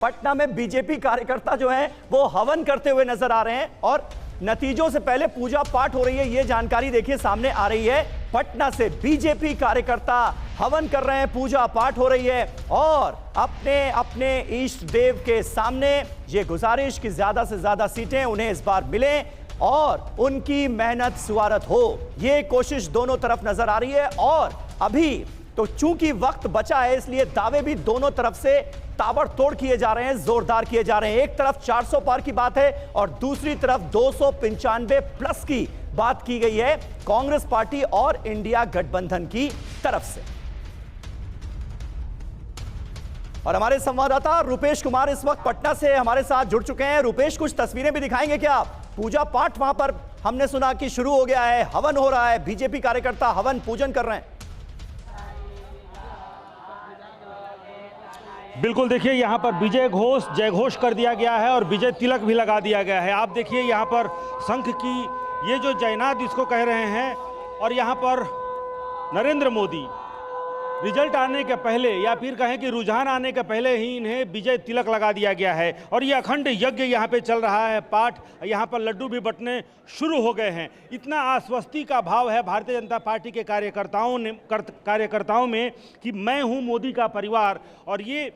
पटना में बीजेपी कार्यकर्ता जो हैं वो हवन करते हुए नजर आ रहे हैं और नतीजों से पहले पूजा पाठ हो रही है। ये जानकारी देखिए सामने आ रही है। पटना से बीजेपी कार्यकर्ता हवन कर रहे हैं, पूजा पाठ हो रही है और अपने अपने इष्ट देव के सामने ये गुजारिश कि ज्यादा से ज्यादा सीटें उन्हें इस बार मिलें और उनकी मेहनत स्वारत हो, ये कोशिश दोनों तरफ नजर आ रही है। और अभी तो चूंकि वक्त बचा है इसलिए दावे भी दोनों तरफ से ताबड़तोड़ किए जा रहे हैं, जोरदार किए जा रहे हैं। एक तरफ 400 पार की बात है और दूसरी तरफ 295 प्लस की बात की गई है कांग्रेस पार्टी और इंडिया गठबंधन की तरफ से। और हमारे संवाददाता रुपेश कुमार इस वक्त पटना से हमारे साथ जुड़ चुके हैं। रुपेश, कुछ तस्वीरें भी दिखाएंगे क्या? पूजा पाठ वहां पर हमने सुना कि शुरू हो गया है, हवन हो रहा है, बीजेपी कार्यकर्ता हवन पूजन कर रहे हैं। बिल्कुल, देखिए यहाँ पर विजय घोष जय घोष कर दिया गया है और विजय तिलक भी लगा दिया गया है। आप देखिए यहाँ पर शंख की ये जो जयनाद इसको कह रहे हैं और यहाँ पर नरेंद्र मोदी रिजल्ट आने के पहले या फिर कहें कि रुझान आने के पहले ही इन्हें विजय तिलक लगा दिया गया है और ये अखंड यज्ञ यहाँ पे चल रहा है, पाठ यहाँ पर लड्डू भी बंटने शुरू हो गए हैं। इतना आश्वस्ति का भाव है भारतीय जनता पार्टी के कार्यकर्ताओं में कि मैं हूँ मोदी का परिवार, और ये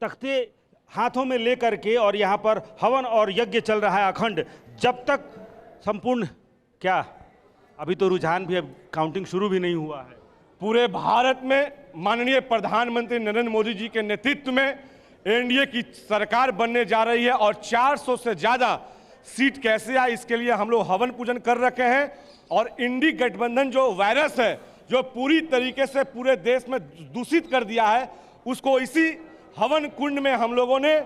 तख्ते हाथों में लेकर के और यहाँ पर हवन और यज्ञ चल रहा है अखंड, जब तक संपूर्ण क्या अभी तो रुझान भी अब काउंटिंग शुरू भी नहीं हुआ है। पूरे भारत में माननीय प्रधानमंत्री नरेंद्र मोदी जी के नेतृत्व में एनडीए की सरकार बनने जा रही है और 400 से ज़्यादा सीट कैसे आए इसके लिए हम लोग हवन पूजन कर रखे हैं। और इंडी गठबंधन जो वायरस है जो पूरी तरीके से पूरे देश में दूषित कर दिया है, उसको इसी हवन कुंड में हम लोगों ने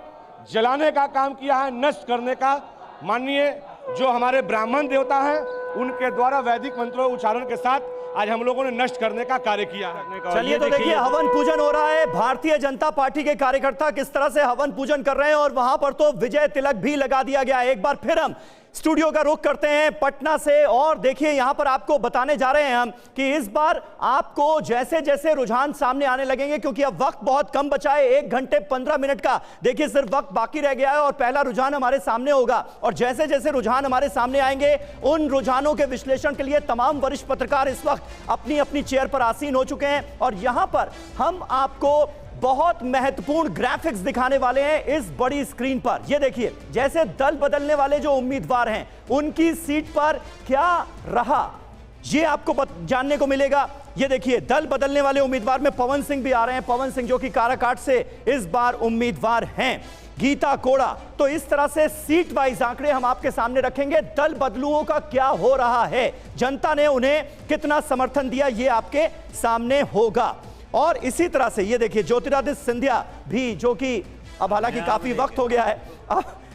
जलाने का काम किया है, नष्ट करने का। माननीय जो हमारे ब्राह्मण देवता हैं उनके द्वारा वैदिक मंत्रों उच्चारण के साथ आज हम लोगों ने नष्ट करने का कार्य किया है। चलिए तो देखिए हवन पूजन हो रहा है। भारतीय जनता पार्टी के कार्यकर्ता किस तरह से हवन पूजन कर रहे हैं और वहां पर तो विजय तिलक भी लगा दिया गया है। एक बार फिर हम स्टूडियो का रुख करते हैं पटना से और देखिए यहां पर आपको बताने जा रहे हैं हम कि इस बार आपको जैसे जैसे रुझान सामने आने लगेंगे, क्योंकि अब वक्त बहुत कम बचा है, 1 घंटे 15 मिनट का देखिए सिर्फ वक्त बाकी रह गया है और पहला रुझान हमारे सामने होगा। और जैसे जैसे रुझान हमारे सामने आएंगे उन रुझानों के विश्लेषण के लिए तमाम वरिष्ठ पत्रकार इस वक्त अपनी अपनी चेयर पर आसीन हो चुके हैं और यहां पर हम आपको बहुत महत्वपूर्ण ग्राफिक्स दिखाने वाले हैं इस बड़ी स्क्रीन पर। यह देखिए जैसे दल बदलने वाले जो उम्मीदवार हैं उनकी सीट पर क्या रहा ये आपको जानने को मिलेगा। यह देखिए दल बदलने वाले उम्मीदवार में पवन सिंह भी आ रहे हैं, पवन सिंह जो कि काराकाट से इस बार उम्मीदवार हैं, गीता कोड़ा। तो इस तरह से सीट वाइज आंकड़े हम आपके सामने रखेंगे। दल बदलुओं का क्या हो रहा है, जनता ने उन्हें कितना समर्थन दिया, यह आपके सामने होगा। और इसी तरह से ये देखिए ज्योतिरादित्य सिंधिया भी, जो कि अब हालांकि काफी वक्त हो गया है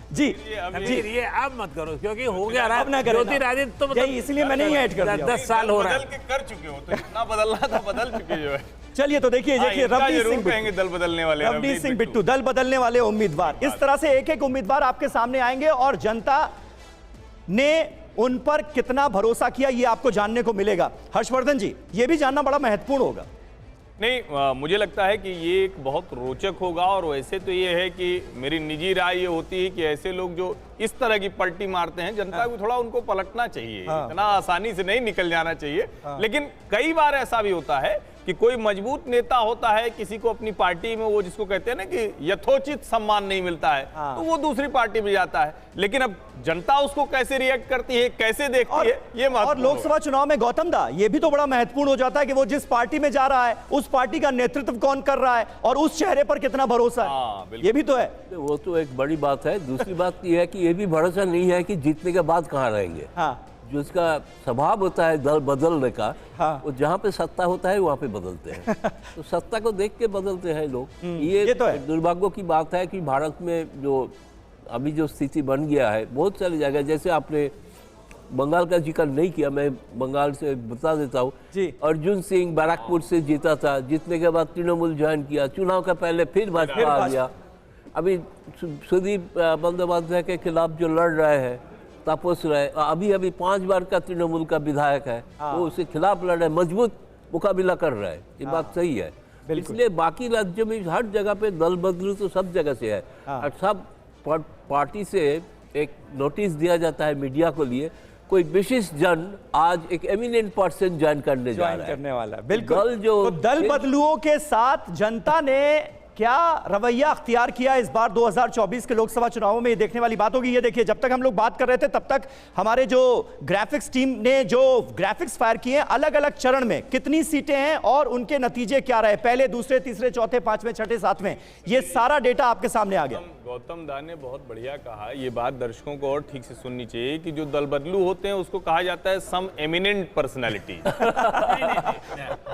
जी ये अब मत करो क्योंकि हो गया रहा है। ज्योतिरादित्य तो मतलब इसलिए मैं नहीं ऐड कर दिया। 10 साल हो रहा है, कर चुके हो तो इतना बदलना था, बदल चुके जो है। चलिए तो देखिए दल बदलने वाले रवनीत सिंह बिट्टू, दल बदलने वाले उम्मीदवार। इस तरह से एक एक उम्मीदवार आपके सामने आएंगे और जनता ने उन पर कितना भरोसा किया ये आपको जानने को मिलेगा। हर्षवर्धन जी, ये भी जानना बड़ा महत्वपूर्ण होगा। नहीं, मुझे लगता है कि ये एक बहुत रोचक होगा। और वैसे तो ये है कि मेरी निजी राय ये होती है कि ऐसे लोग जो इस तरह की पलटी मारते हैं, जनता को थोड़ा उनको पलटना चाहिए, इतना आसानी से नहीं निकल जाना चाहिए। लेकिन कई बार ऐसा भी होता है कि कोई मजबूत नेता होता है, किसी को अपनी पार्टी में वो जिसको कहते हैं ना कि यथोचित सम्मान नहीं मिलता है, तो वो दूसरी पार्टी में जाता है। लेकिन अब जनता उसको कैसे रिएक्ट करती है, कैसे देखती है, ये और लोकसभा चुनाव में गौतम दा ये भी तो बड़ा महत्वपूर्ण हो जाता है कि वो जिस पार्टी में जा रहा है उस पार्टी का नेतृत्व कौन कर रहा है और उस चेहरे पर कितना भरोसा है, ये भी तो है। वो तो एक बड़ी बात है। दूसरी बात ये है कि ये भी भरोसा नहीं है कि जीतने के बाद कहाँ रहेंगे। जो इसका स्वभाव होता है दल बदलने का, वो जहाँ पे सत्ता होता है वहाँ पे बदलते हैं। तो सत्ता को देख के बदलते हैं लोग। ये तो दुर्भाग्य की बात है कि भारत में जो अभी जो स्थिति बन गया है बहुत चली जाएगा। जैसे आपने बंगाल का जिक्र नहीं किया, मैं बंगाल से बता देता हूँ। अर्जुन सिंह बैरकपुर से जीता था, जीतने के बाद तृणमूल ज्वाइन किया, चुनाव का पहले फिर भाजपा आ गया। अभी सुदीप बंदोपाध्याय के खिलाफ जो लड़ रहे हैं तापस राय, अभी 5 बार का तृणमूल का विधायक है, वो उसके खिलाफ लड़ रहे, मजबूत मुकाबला कर रहा है। ये बात सही है। इसलिए बाकी राज्यों में हर जगह पे दल बदलू तो सब जगह से है। और सब पार्टी से एक नोटिस दिया जाता है मीडिया को लिए, कोई विशिष्ट जन आज एक एमिनेंट पर्सन ज्वाइन करने जा रहा है, करने वाला है। बिल्कुल। दल जो तो दल बदलुओं के साथ जनता ने क्या रवैया अख्तियार किया इस बार 2024 के लोकसभा चुनावों में, ये देखने वाली बात होगी। ये देखिए, जब तक हम लोग बात कर रहे थे तब तक हमारे जो ग्राफिक्स टीम ने जो ग्राफिक्स फायर किए हैं, अलग अलग चरण में कितनी सीटें हैं और उनके नतीजे क्या रहे, पहले, दूसरे, तीसरे, चौथे, पांचवें, छठे, सातवें, ये सारा डेटा आपके सामने आ गया। गौतम दा ने बहुत बढ़िया कहा, ये बात दर्शकों को और ठीक से सुननी चाहिए कि जो दल बदलू होते हैं उसको कहा जाता है सम एमिनेंट पर्सनैलिटी।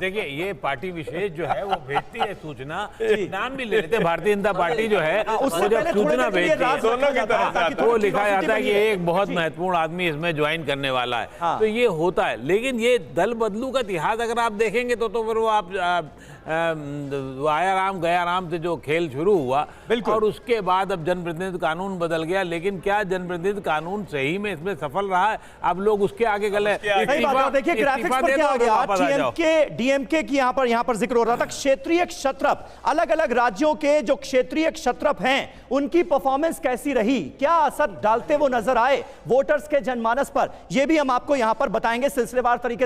देखिए, ये पार्टी विशेष जो है वो भेजती है सूचना, नाम भी ले लेते हैं। भारतीय जनता पार्टी जो है वो जब सूचना भेजती है तो लिखा जाता है कि एक बहुत महत्वपूर्ण आदमी इसमें ज्वाइन करने वाला है, तो ये होता है। लेकिन ये दल बदलू का इतिहास अगर आप देखेंगे तो फिर वो आप आया राम गया राम से जो खेल शुरू हुआ, और उसके बाद अब जनप्रतिनिधि कानून बदल गया। लेकिन क्या जनप्रतिनिधि कानून सही में इसमें सफल रहा है? अब लोग उसके आगे गले। देखिए ग्राफिक्स पर क्या आ गया, टीएमके डीएमके की यहाँ पर जिक्र हो रहा था। क्षेत्रीय क्षत्रप, अलग अलग राज्यों के जो क्षेत्रीय क्षत्रप हैं उनकी परफॉर्मेंस कैसी रही, क्या असर डालते वो नजर आए वोटर्स के जनमानस पर, यह भी हम आपको यहां पर बताएंगे सिलसिलेवार तरीके से।